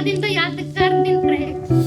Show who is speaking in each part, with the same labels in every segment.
Speaker 1: आएगा दिन तो यादगार दिन रहेगा।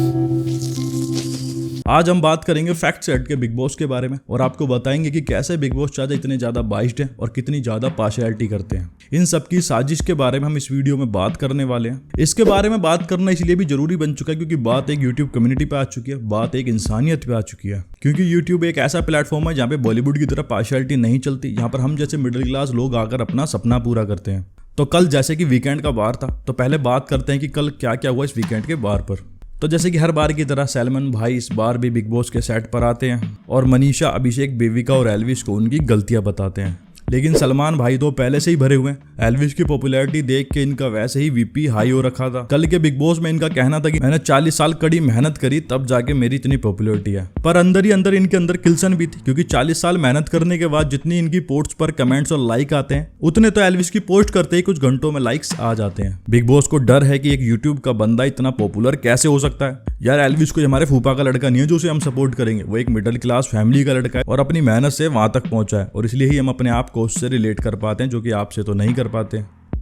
Speaker 2: आज हम बात करेंगे फैक्ट सेट के बिग बॉस के बारे में और आपको बताएंगे कि कैसे बिग बॉस चाचा इतने ज्यादा बाइस्ड हैं और कितनी ज्यादा पार्शियलिटी करते हैं। इन सब की साजिश के बारे में हम इस वीडियो में बात करने वाले हैं। इसके बारे में बात करना इसलिए भी जरूरी बन चुका है क्योंकि बात एक यूट्यूब कम्युनिटी पे आ चुकी है, बात एक इंसानियत पे आ चुकी है। क्योंकि यूट्यूब एक ऐसा प्लेटफॉर्म है जहाँ पे बॉलीवुड की तरह पार्शियलिटी नहीं चलती, यहाँ पर हम जैसे मिडिल क्लास लोग आकर अपना सपना पूरा करते हैं। तो कल जैसे कि वीकेंड का बार था, तो पहले बात करते हैं कि कल क्या क्या हुआ इस वीकेंड के बार पर। तो जैसे कि हर बार की तरह सैलमन भाई इस बार भी बिग बॉस के सेट पर आते हैं और मनीषा, अभिषेक, बेविका और एल्विश को उनकी गलतियां बताते हैं। लेकिन सलमान भाई तो पहले से ही भरे हुए हैं। एल्विश की पॉपुलैरिटी देख के इनका वैसे ही वीपी हाई हो रखा था। कल के बिग बॉस में इनका कहना था कि मैंने 40 साल कड़ी मेहनत करी तब जाके मेरी इतनी पॉपुलैरिटी है। पर अंदर ही अंदर इनके अंदर किल्सन भी थी, क्योंकि 40 साल मेहनत करने के बाद जितनी इनकी पोस्ट पर कमेंट्स और लाइक आते हैं उतने तो एल्विश की पोस्ट करते ही कुछ घंटों में लाइक्स आ जाते हैं। बिग बॉस को डर है कि एक यूट्यूब का बंदा इतना पॉपुलर कैसे हो सकता है। यार एल्विश कोई हमारे फूफा का लड़का नहीं है जो उसे हम सपोर्ट करेंगे, वो एक मिडिल क्लास फैमिली का लड़का है और अपनी मेहनत से वहां तक पहुंचा है और इसलिए ही हम अपने आप को उससे रिलेट कर पाते हैं, जो कि आपसे तो नहीं कर पाते।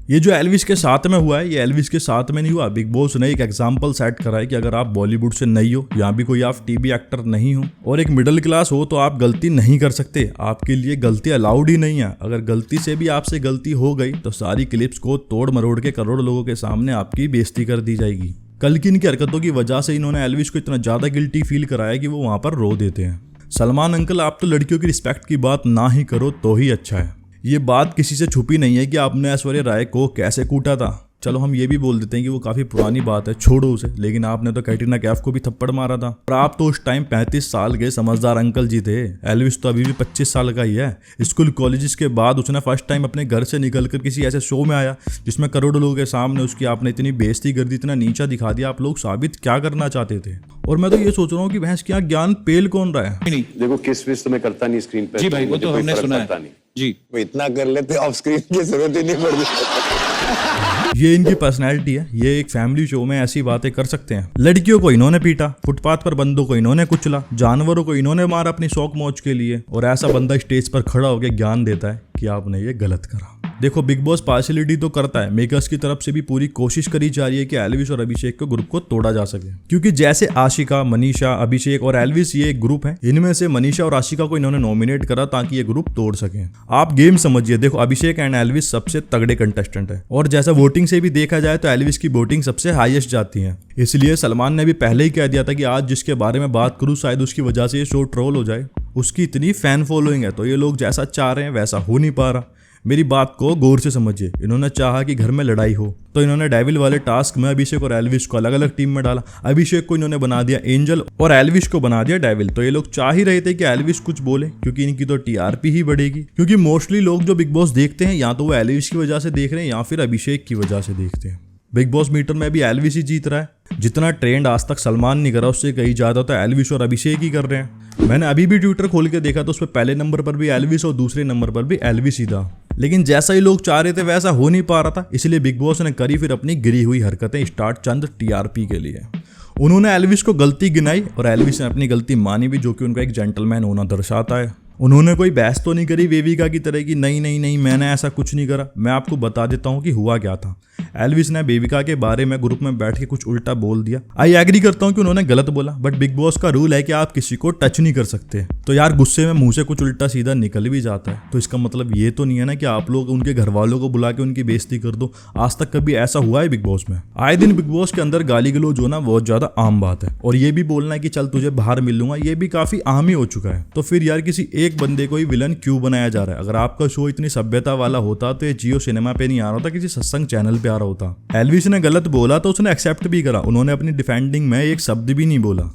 Speaker 2: ये जो एल्विश के साथ में हुआ है, ये एल्विश के साथ में नहीं हुआ। बिग बॉस ने एक एग्जांपल सेट करा है कि अगर आप बॉलीवुड से नहीं हो, यहाँ भी कोई आप टीवी एक्टर नहीं हो और एक मिडिल क्लास हो तो आप गलती नहीं कर सकते। आपके लिए गलती अलाउड ही नहीं है। अगर गलती से भी आपसे गलती हो गई तो सारी क्लिप्स को तोड़ मरोड़ के करोड़ लोगों के सामने आपकी बेइज्जती कर दी जाएगी। कल की इनकी हरकतों की वजह से इन्होंने एल्विश को इतना ज्यादा गिल्टी फील कराया कि वो वहां पर रो देते हैं। सलमान अंकल, आप तो लड़कियों की रिस्पेक्ट की बात ना ही करो तो ही अच्छा है। ये बात किसी से छुपी नहीं है कि आपने ऐश्वर्या राय को कैसे कूटा था। चलो हम ये भी बोल देते हैं कि वो काफी पुरानी बात है, छोड़ो उसे। लेकिन आपने तो कैटरीना कैफ को भी थप्पड़ मारा था और आप तो उस टाइम 35 साल के समझदार अंकल जी थे। एल्विश तो अभी भी 25 साल का ही है। स्कूल कॉलेजेस के बाद उसने फर्स्ट टाइम अपने घर से निकलकर किसी ऐसे शो में आया जिसमें करोड़ों लोगों के सामने उसकी आपने इतनी बेइज्जती कर दी, इतना नीचा दिखा दिया। आप लोग साबित क्या करना चाहते थे? और मैं तो ये सोच रहा हूँ कि भैंस क्या ज्ञान पेल कौन रहा है।
Speaker 3: नहीं देखो, किस विश तो मैं करता नहीं स्क्रीन पे।
Speaker 4: जी भाई, वो तो हमने सुना है जी।
Speaker 3: वो इतना कर लेते ऑफ स्क्रीन की जरूरत ही नहीं पड़ती।
Speaker 2: ये इनकी पर्सनैलिटी है। ये एक फैमिली शो में ऐसी बातें कर सकते हैं। लड़कियों को इन्होंने पीटा, फुटपाथ पर बंदों को इन्होंने कुचला, जानवरों को इन्होंने मारा अपनी शौक मौज के लिए, और ऐसा बंदा स्टेज पर खड़ा होकर ज्ञान देता है कि आपने ये गलत करा। देखो, बिग बॉस पार्शियलिटी तो करता है। मेकर्स की तरफ से भी पूरी कोशिश करी जा रही है कि एल्विश और अभिषेक के ग्रुप को तोड़ा जा सके, क्योंकि जैसे आशिका, मनीषा, अभिषेक और एल्विश ये एक ग्रुप है। इनमें से मनीषा और आशिका को इन्होंने नॉमिनेट करा ताकि ये ग्रुप तोड़ सके। आप गेम समझिए। देखो, अभिषेक एंड एल्विश सबसे तगड़े कंटेस्टेंट है और जैसा वोटिंग से भी देखा जाए तो एल्विश की वोटिंग सबसे हाईएस्ट जाती है। इसलिए सलमान ने भी पहले ही कह दिया था कि आज जिसके बारे में बात करूं शायद उसकी वजह से ये शो ट्रोल हो जाए। उसकी इतनी फैन फॉलोइंग है, तो ये लोग जैसा चाह रहे हैं वैसा हो नहीं पा रहा। मेरी बात को गौर से समझिए। इन्होंने चाहा कि घर में लड़ाई हो तो इन्होंने डेविल वाले टास्क में अभिषेक और एल्विश को अलग अलग टीम में डाला। अभिषेक को इन्होंने बना दिया एंजल और एल्विश को बना दिया डेविल। तो ये लोग चाह ही रहे थे कि एल्विश कुछ बोले, क्योंकि इनकी तो टीआरपी ही बढ़ेगी। क्योंकि मोस्टली लोग जो बिग बॉस देखते हैं या तो वो एल्विश की वजह से देख रहे हैं या फिर अभिषेक की वजह से देखते हैं। बिग बॉस मीटर में भी एल्विश ही जीत रहा है। जितना ट्रेंड आज तक सलमान नहीं करा उससे कहीं ज्यादा तो एल्विश और अभिषेक ही कर रहे हैं। मैंने अभी भी ट्विटर खोल के देखा तो उस पर पहले नंबर पर भी एल्विश और दूसरे नंबर पर भी एल्विश ही था। लेकिन जैसा ही लोग चाह रहे थे वैसा हो नहीं पा रहा था, इसलिए बिग बॉस ने करी फिर अपनी गिरी हुई हरकतें स्टार्ट चंद टीआरपी के लिए। उन्होंने एल्विश को गलती गिनाई और एल्विश ने अपनी गलती मानी भी, जो कि उनका एक जेंटलमैन होना दर्शाता है। उन्होंने कोई बहस तो नहीं करी वेविका की तरह की नहीं मैंने ऐसा कुछ नहीं करा। मैं आपको बता देता हूँ कि हुआ क्या था। एल्विश ने बेविका के बारे में ग्रुप में बैठ के कुछ उल्टा बोल दिया। आई एग्री करता हूँ कि उन्होंने गलत बोला, बट बिग बॉस का रूल है कि आप किसी को टच नहीं कर सकते। तो यार गुस्से में मुंह से कुछ उल्टा सीधा निकल भी जाता है, तो इसका मतलब ये तो नहीं है ना कि आप लोग उनके घर वालों को बुला के उनकी बेइज्जती कर दो। आज तक कभी ऐसा हुआ है बिग बॉस में? आए दिन बिग बॉस के अंदर गाली गलौज होना बहुत ज्यादा आम बात है, और ये भी बोलना है कि चल तुझे बाहर मिल लूंगा, ये भी काफी आम ही हो चुका है। तो फिर यार किसी एक बंदे को ही विलन क्यों बनाया जा रहा है? अगर आपका शो इतनी सभ्यता वाला होता तो ये जियो सिनेमा पे नहीं आ रहा था, किसी सत्संग चैनल पे आ रहा होता। एल्विश ने गलत बोला तो उसने एक्सेप्ट भी करा। उन्होंने अपनी डिफेंडिंग में एक शब्द भी नहीं बोला,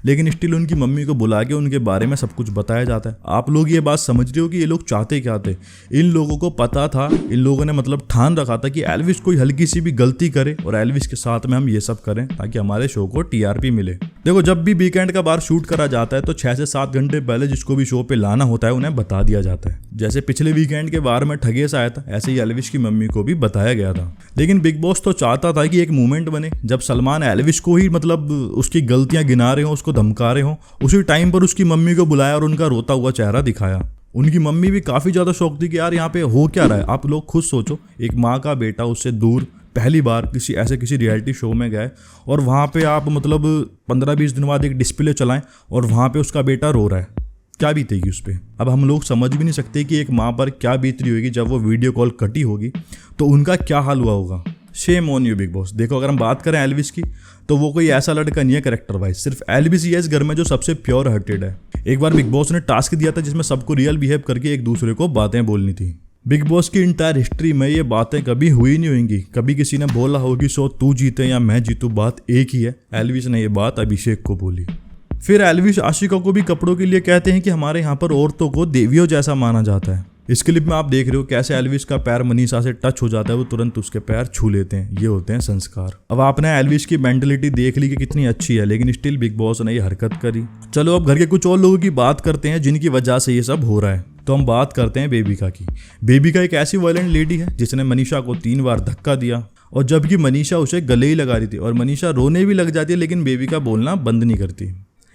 Speaker 2: लेकिन स्टिल उनकी मम्मी को बुला के उनके बारे में सब कुछ बताया जाता है। आप लोग ये बात समझ रहे हो कि ये लोग चाहते क्या थे? इन लोगों को पता था, इन लोगों ने मतलब ठान रखा था कि एल्विश कोई हल्की सी भी गलती करे और एल्विश के साथ में हम ये सब करें ताकि हमारे शो को टीआरपी मिले। देखो, जब भी वीकेंड का बार शूट करा जाता है तो 6 से 7 घंटे पहले जिसको भी शो पे लाना होता है उन्हें बता दिया जाता है। जैसे पिछले वीकेंड के बार में ठगेस आया था, ऐसे ही एल्विश की मम्मी को भी बताया गया था। लेकिन बिग बॉस तो चाहता था कि एक मूवमेंट बने जब सलमान एल्विश को ही मतलब उसकी गलतियां गिना रहे हो, उसको धमका रहे हो, उसी टाइम पर उसकी मम्मी को बुलाया और उनका रोता हुआ चेहरा दिखाया। उनकी मम्मी भी काफी ज्यादा शौक थी कि यार यहाँ पे हो क्या रहा है। आप लोग खुद सोचो, एक माँ का बेटा उससे दूर पहली बार किसी रियलिटी शो में गए और वहाँ पे आप मतलब 15-20 दिन बाद एक डिस्प्ले चलाएं और वहाँ पे उसका बेटा रो रहा है, क्या बीतेगी उस पर। अब हम लोग समझ भी नहीं सकते कि एक माँ पर क्या बीत रही होगी जब वो वीडियो कॉल कटी होगी तो उनका क्या हाल हुआ होगा। Shame on you big boss. देखो अगर हम बात करें एल्विस की तो वो कोई ऐसा लड़का नहीं है कैरेक्टर वाइज, सिर्फ एल्विस ही है इस घर में जो सबसे प्योर हार्टेड है। एक बार बिग बॉस ने टास्क दिया था जिसमें सबको रियल बिहेव करके एक दूसरे को बातें बोलनी थी। बिग बॉस की इंटायर हिस्ट्री में ये बातें कभी हुई नहीं होंगी, कभी किसी ने बोला होगी सो तू जीते या मैं जीतूं, बात एक ही है। एल्विस ने ये बात अभिषेक को बोली। फिर एल्विस आशिका को भी कपड़ों के लिए कहते हैं कि हमारे यहाँ पर औरतों को देवियों जैसा माना जाता है। इस क्लिप में आप देख रहे हो कैसे एल्विस का पैर मनीषा से टच हो जाता है, वो तुरंत उसके पैर छू लेते हैं। ये होते हैं संस्कार। अब आपने एल्विस की मेंटलिटी देख ली कि कितनी अच्छी है, लेकिन स्टिल बिग बॉस ने ये हरकत करी। चलो अब घर के कुछ और लोगों की बात करते हैं जिनकी वजह से ये सब हो रहा है। तो हम बात करते हैं बेबिका की। बेबिका एक ऐसी वायलेंट लेडी है जिसने मनीषा को 3 बार धक्का दिया और जबकि मनीषा उसे गले ही लगा रही थी और मनीषा रोने भी लग जाती है, लेकिन बेबिका बोलना बंद नहीं करती।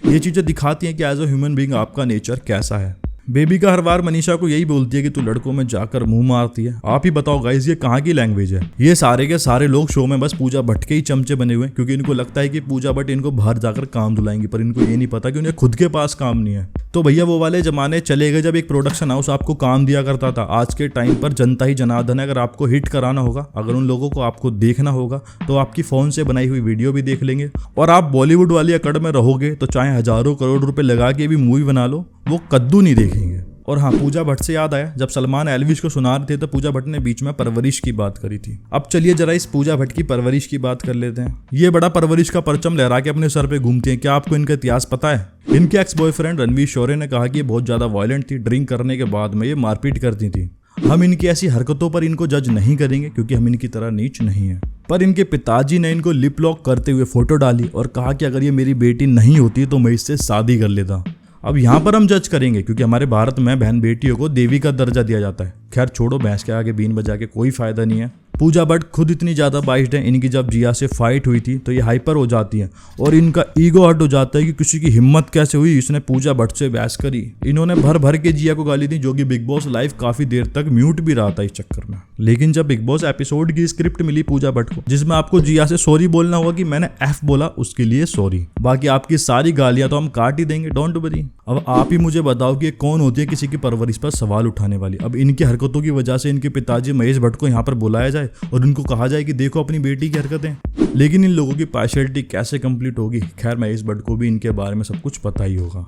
Speaker 2: ये चीज़ें दिखाती हैं कि एज अ ह्यूमन बीइंग आपका नेचर कैसा है। बेबिका हर बार मनीषा को यही बोलती है कि तू लड़कों में जाकर मुंह मारती है। आप ही बताओ गाइस ये कहाँ की लैंग्वेज है। ये सारे के सारे लोग शो में बस पूजा भट्ट के ही चमचे बने हुए हैं क्योंकि इनको लगता है कि पूजा भट्ट इनको बाहर जाकर काम दिलाएंगी, पर इनको ये नहीं पता कि उन्हें खुद के पास काम नहीं है। तो भैया वो वाले जमाने चले गए जब एक प्रोडक्शन हाउस आपको काम दिया करता था। आज के टाइम पर जनता ही जनार्दन है। अगर आपको हिट कराना होगा, अगर उन लोगों को आपको देखना होगा तो आपकी फ़ोन से बनाई हुई वीडियो भी देख लेंगे। और आप बॉलीवुड वाली अकड़ में रहोगे तो चाहे हजारों करोड़ रुपए लगा के भी मूवी बना लो, वो कद्दू नहीं देखेंगे। और हाँ, पूजा भट्ट से याद आया, जब सलमान एल्विस को सुना रहे थे तो पूजा भट्ट ने बीच में परवरिश की बात करी थी। अब चलिए जरा इस पूजा भट्ट की परवरिश की बात कर लेते हैं। ये बड़ा परवरिश का परचम लहरा के अपने सर पे घूमती हैं। क्या आपको इनका इतिहास पता है? इनके एक्स बॉयफ्रेंड रणवीर शौर्य ने कहा कि ये बहुत ज्यादा वायलेंट थी, ड्रिंक करने के बाद में ये मारपीट करती थी। हम इनकी ऐसी हरकतों पर इनको जज नहीं करेंगे क्योंकि हम इनकी तरह नीच नहीं है। पर इनके पिताजी ने इनको लिप लॉक करते हुए फोटो डाली और कहा कि अगर ये मेरी बेटी नहीं होती तो मैं इससे शादी कर लेता। अब यहाँ पर हम जज करेंगे क्योंकि हमारे भारत में बहन बेटियों को देवी का दर्जा दिया जाता है। खैर छोड़ो, भैंस के आगे बीन बजा के कोई फायदा नहीं है। पूजा भट्ट खुद इतनी ज़्यादा बाइस्ड है, इनकी जब जिया से फाइट हुई थी तो ये हाइपर हो जाती है और इनका ईगो हर्ट हो जाता है कि किसी की हिम्मत कैसे हुई इसने पूजा भट्ट से बहस करी। इन्होंने भर भर के जिया को गाली दी, जो कि बिग बॉस लाइव काफ़ी देर तक म्यूट भी रहा था इस चक्कर में। लेकिन जब बिग बॉस एपिसोड की स्क्रिप्ट मिली पूजा भट्ट को जिसमें आपको जिया से सॉरी बोलना होगा कि मैंने एफ बोला, उसके लिए सॉरी, बाकी आपकी सारी गालियां तो हम काट ही देंगे, डोंट वरी। अब आप ही मुझे बताओ कि कौन होती है किसी की परवरिश पर सवाल उठाने वाली। अब इनकी हरकतों की वजह से इनके पिताजी महेश भट्ट को यहाँ पर बुलाया जाए और उनको कहा जाए कि देखो अपनी बेटी की हरकतें, लेकिन इन लोगों की पार्शियलिटी कैसे कंप्लीट होगी। खैर महेश भट्ट को भी इनके बारे में सब कुछ पता ही होगा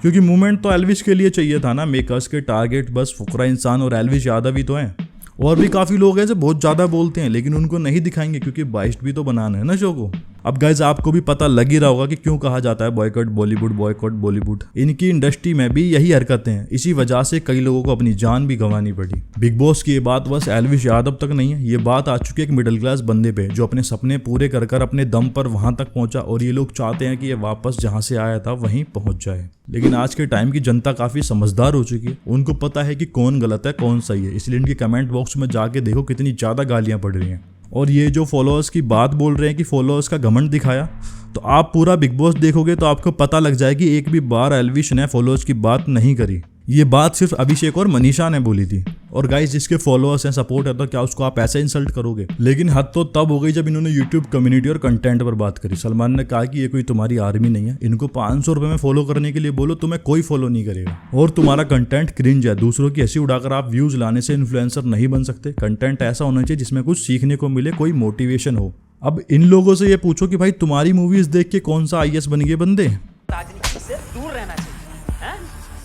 Speaker 2: क्योंकि मूवमेंट तो एल्विस के लिए चाहिए था ना। मेकर्स के टारगेट बस फुकरा इंसान और एल्विस यादव ही तो हैं। और भी काफ़ी लोग हैं जो बहुत ज़्यादा बोलते हैं लेकिन उनको नहीं दिखाएंगे क्योंकि बाइस्ट भी तो बनाना है ना शो को। अब गाइज आपको भी पता लग ही रहा होगा कि क्यों कहा जाता है बॉयकॉट बॉलीवुड, बॉयकॉट बॉलीवुड। इनकी इंडस्ट्री में भी यही हरकतें हैं, इसी वजह से कई लोगों को अपनी जान भी गंवानी पड़ी। बिग बॉस की ये बात बस एल्विस यादव तक नहीं है, ये बात आ चुकी है एक मिडिल क्लास बंदे पे जो अपने सपने पूरे कर कर अपने दम पर वहां तक पहुंचा और ये लोग चाहते हैं कि ये वापस जहां से आया था वहीं पहुंच जाए। लेकिन आज के टाइम की जनता काफी समझदार हो चुकी है, उनको पता है कि कौन गलत है कौन सही है, इसलिए इनके कमेंट बॉक्स में जाके देखो कितनी ज्यादा गालियां पड़ रही हैं। और ये जो फॉलोअर्स की बात बोल रहे हैं कि फॉलोअर्स का घमंड दिखाया, तो आप पूरा बिग बॉस देखोगे तो आपको पता लग जाएगी एक भी बार एल्विस ने फॉलोअर्स की बात नहीं करी। ये बात सिर्फ अभिषेक और मनीषा ने बोली थी। और गाइस जिसके फॉलोअर्स हैं, सपोर्ट है, तो क्या उसको आप ऐसे इंसल्ट करोगे? लेकिन हद तो तब हो गई जब इन्होंने यूट्यूब कम्युनिटी और कंटेंट पर बात करी। सलमान ने कहा कि ये कोई तुम्हारी आर्मी नहीं है, इनको 500 रुपए में फॉलो करने के लिए बोलो, तुम्हें कोई फॉलो नहीं करेगा। और तुम्हारा कंटेंट क्रिंज है, दूसरों की हंसी उड़ाकर आप व्यूज लाने से इन्फ्लुएंसर नहीं बन सकते। कंटेंट ऐसा होना चाहिए जिसमें कुछ सीखने को मिले, कोई मोटिवेशन हो। अब इन लोगों से ये पूछो कि भाई तुम्हारी मूवीज देख के कौन सा IAS बन गए बंदे?
Speaker 5: राजनीति से दूर रहना चाहिए, हैं?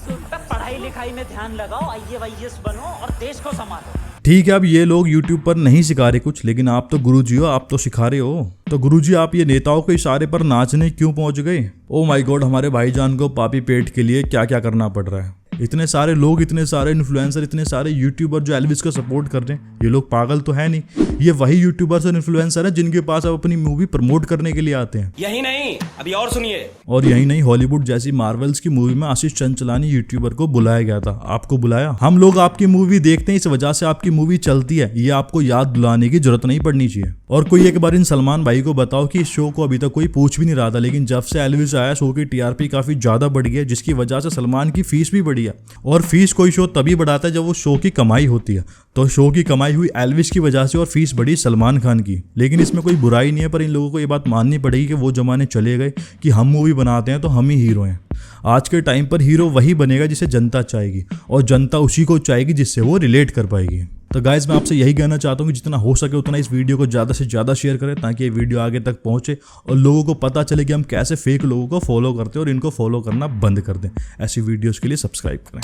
Speaker 5: तो पढ़ाई लिखाई में ध्यान लगाओ, IAS बनो और देश को संभालो।
Speaker 2: ठीक है, अब ये लोग YouTube पर नहीं सिखा रहे कुछ, लेकिन आप तो गुरुजी हो, आप तो सिखा रहे हो। तो गुरुजी आप ये नेताओं के इशारे पर नाचने क्यों पहुंच गए? ओ माय गॉड, हमारे भाईजान को पापी पेट के लिए क्या क्या करना पड़ रहा है। इतने सारे लोग, इतने सारे इन्फ्लुएंसर, इतने सारे यूट्यूबर जो एल्विस को सपोर्ट कर रहे हैं, ये लोग पागल तो है नहीं। ये वही यूट्यूबर्स और इन्फ्लुएंसर हैं जिनके पास अब अपनी मूवी प्रमोट करने के लिए आते हैं।
Speaker 5: यही नहीं, अभी और सुनिए।
Speaker 2: और यही नहीं, हॉलीवुड जैसी मार्वल्स की मूवी में आशीष चंचलानी यूट्यूबर को बुलाया गया था। आपको बुलाया? हम लोग आपकी मूवी देखते हैं, इस वजह से आपकी मूवी चलती है, ये आपको याद दिलाने की जरूरत नहीं पड़नी चाहिए। और कोई एक बार इन सलमान भाई को बताओ कि इस शो को अभी तक कोई पूछ भी नहीं रहा था, लेकिन जब से एल्विस आया शो की TRP काफी ज्यादा बढ़ गई है, जिसकी वजह से सलमान की फीस भी बढ़ी है। और फीस कोई शो तभी बढ़ाता है जब वो शो की कमाई होती है। तो शो की कमाई कमाई हुई एल्विस की वजह से और फीस बढ़ी सलमान खान की। लेकिन इसमें कोई बुराई नहीं है, पर इन लोगों को ये बात माननी पड़ेगी कि वो जमाने चले गए कि हम मूवी बनाते हैं तो हम ही हीरो हैं। आज के टाइम पर हीरो वही बनेगा जिसे जनता चाहेगी, और जनता उसी को चाहेगी जिससे वो रिलेट कर पाएगी। तो गाइज मैं आपसे यही कहना चाहता हूँ कि जितना हो सके उतना इस वीडियो को ज़्यादा से ज़्यादा शेयर करें, ताकि ये वीडियो आगे तक पहुँचे और लोगों को पता चले कि हम कैसे फेक लोगों को फॉलो करते हैं और इनको फॉलो करना बंद कर दें। ऐसी वीडियोज़ के लिए सब्सक्राइब करें।